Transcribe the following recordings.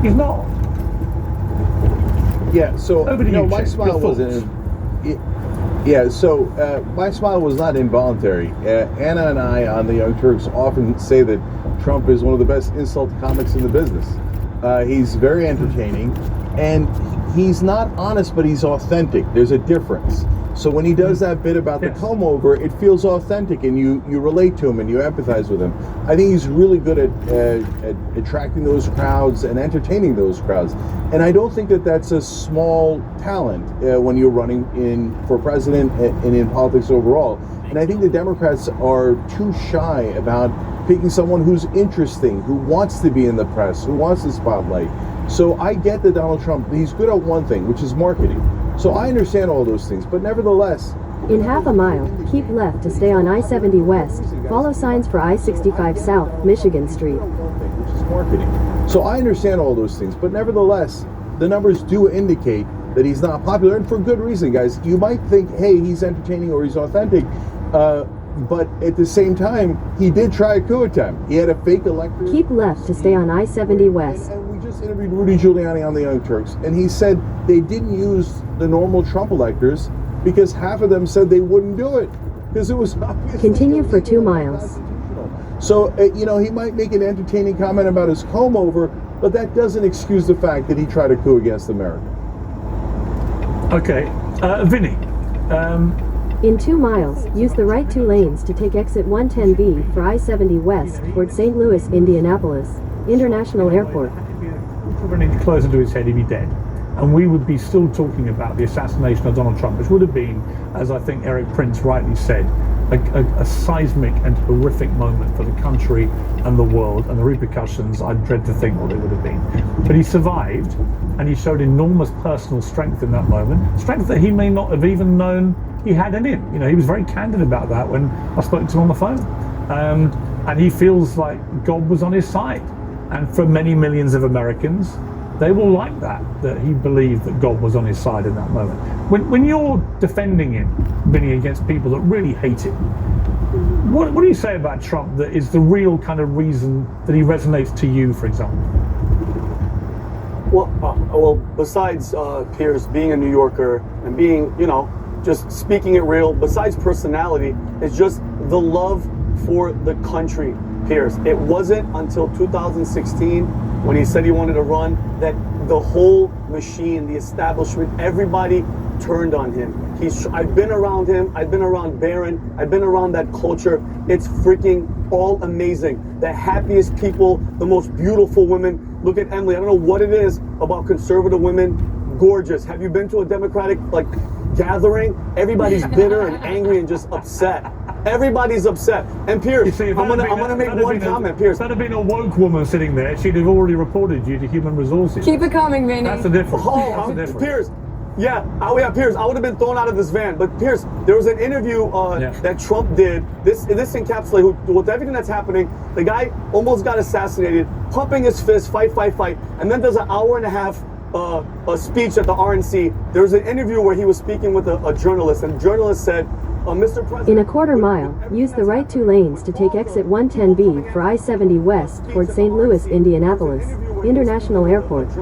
He's not. Yeah, so my smile wasn't. My smile was not involuntary. Anna and I on the Young Turks often say that Trump is one of the best insult comics in the business. He's very entertaining, and he's not honest, but he's authentic. There's a difference. So when he does that bit about the comb over, it feels authentic, and you relate to him and you empathize with him. I think he's really good at attracting those crowds and entertaining those crowds. And I don't think that that's a small talent when you're running for president and in politics overall. And I think the Democrats are too shy about picking someone who's interesting, who wants to be in the press, who wants the spotlight. So I get that Donald Trump, he's good at one thing, which is marketing. So I understand all those things, but nevertheless... In half a mile, keep left to stay on I-70 West. Follow signs for I-65 South, Michigan Street. Which is marketing. So I understand all those things, but nevertheless, the numbers do indicate that he's not popular, and for good reason, guys. You might think, hey, he's entertaining or he's authentic, but at the same time, he did try a coup attempt. He had a fake electorate. Keep left to stay on I-70 West. And we just interviewed Rudy Giuliani on the Young Turks, and he said they didn't use the normal Trump electors because half of them said they wouldn't do it because it was obvious. Continue for 2 miles. So, he might make an entertaining comment about his comb over, but that doesn't excuse the fact that he tried a coup against America. Okay. Vinny. In 2 miles, use the right 2 lanes to take exit 110B for I-70 West toward St. Louis, Indianapolis International Airport. Running closer to his head, he'd be dead. And we would be still talking about the assassination of Donald Trump, which would have been, as I think Eric Prince rightly said, a seismic and horrific moment for the country and the world, and the repercussions, I dread to think what they would have been. But he survived, and he showed enormous personal strength in that moment, strength that he may not have even known he had in him. He was very candid about that when I spoke to him on the phone. And he feels like God was on his side. And for many millions of Americans, they will like that he believed that God was on his side in that moment. When you're defending him, Vinny, against people that really hate him, what do you say about Trump that is the real kind of reason that he resonates to you, for example? Well, besides Piers being a New Yorker and being, just speaking it real, besides personality, it's just the love for the country, Piers. It wasn't until 2016 when he said he wanted to run that the whole machine, the establishment, everybody turned on him. I've been around him, I've been around Barron, I've been around that culture. It's freaking all amazing. The happiest people, the most beautiful women. Look at Emily. I don't know what it is about conservative women. Gorgeous. Have you been to a Democratic gathering? Everybody's bitter and angry and just upset. Everybody's upset. And Piers, I'm gonna make one comment, Piers. If that had been a woke woman sitting there, she'd have already reported you to Human Resources. Keep it coming, Vinny. That's the difference. Piers. Piers, I would have been thrown out of this van. But Piers, there was an interview that Trump did. This encapsulates with everything that's happening. The guy almost got assassinated, pumping his fist, fight, and then there's an hour and a half a speech at the RNC. There was an interview where he was speaking with a journalist, and the journalist said, Mr. President, in a quarter mile, use the right 2 lanes to take exit 110B for I-70 West toward St. Louis, Indianapolis International Airport. The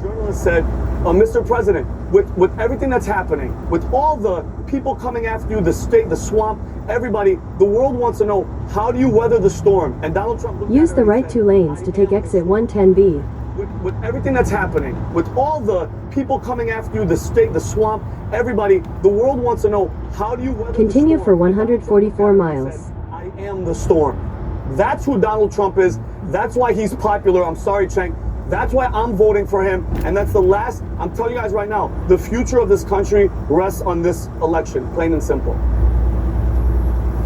journalist said, Mr. President, with everything that's happening, with all the people coming after you, the state, the swamp, everybody, the world wants to know, how do you weather the storm? And Donald Trump... Use the right 2 lanes to take exit 110B. With everything that's happening, with all the people coming after you, the state, the swamp, everybody, the world wants to know, how do you weather Continue the storm? for 144 miles. I am the storm. That's who Donald Trump is. That's why he's popular. I'm sorry, Cenk. That's why I'm voting for him. And that's the last, I'm telling you guys right now, the future of this country rests on this election, plain and simple.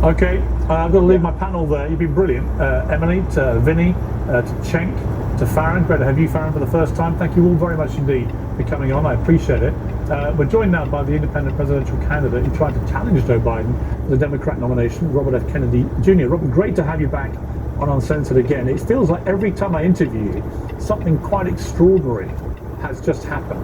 Okay, I've got to leave my panel there. You've been brilliant. Emily, to Vinny, to Cenk, to Farron. Great to have you, Farron, for the first time. Thank you all very much indeed for coming on. I appreciate it. We're joined now by the independent presidential candidate who tried to challenge Joe Biden for the Democrat nomination, Robert F. Kennedy Jr. Robert, great to have you back on Uncensored again. It feels like every time I interview you, something quite extraordinary has just happened.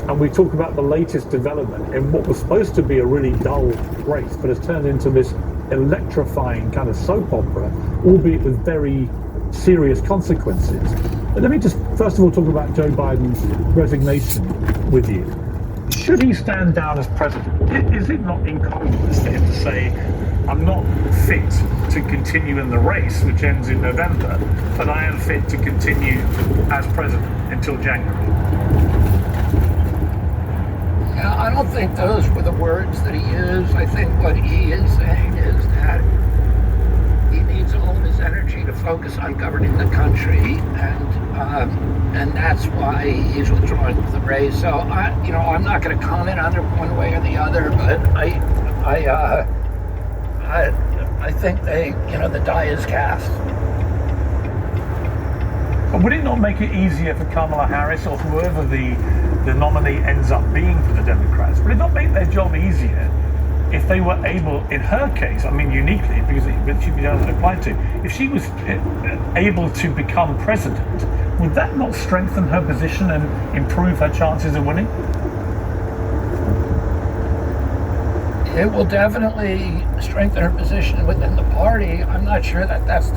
And we talk about the latest development in what was supposed to be a really dull race, but has turned into this electrifying kind of soap opera, albeit with very serious consequences. But let me just first of all talk about Joe Biden's resignation with you. Should he stand down as president? Is it not incongruous for him to say, I'm not fit to continue in the race, which ends in November, but I am fit to continue as president until January? Yeah, I don't think those were the words that he used. I think what he is saying is that he needs all of his energy to focus on governing the country, and that's why he's withdrawing from the race. So I'm not going to comment on it one way or the other, but I think the die is cast. But would it not make it easier for Kamala Harris or whoever the nominee ends up being for the Democrats? Would it not make their job easier if they were able, in her case, I mean uniquely, because she doesn't apply to, if she was able to become president, would that not strengthen her position and improve her chances of winning? It will definitely strengthen her position within the party. I'm not sure that that's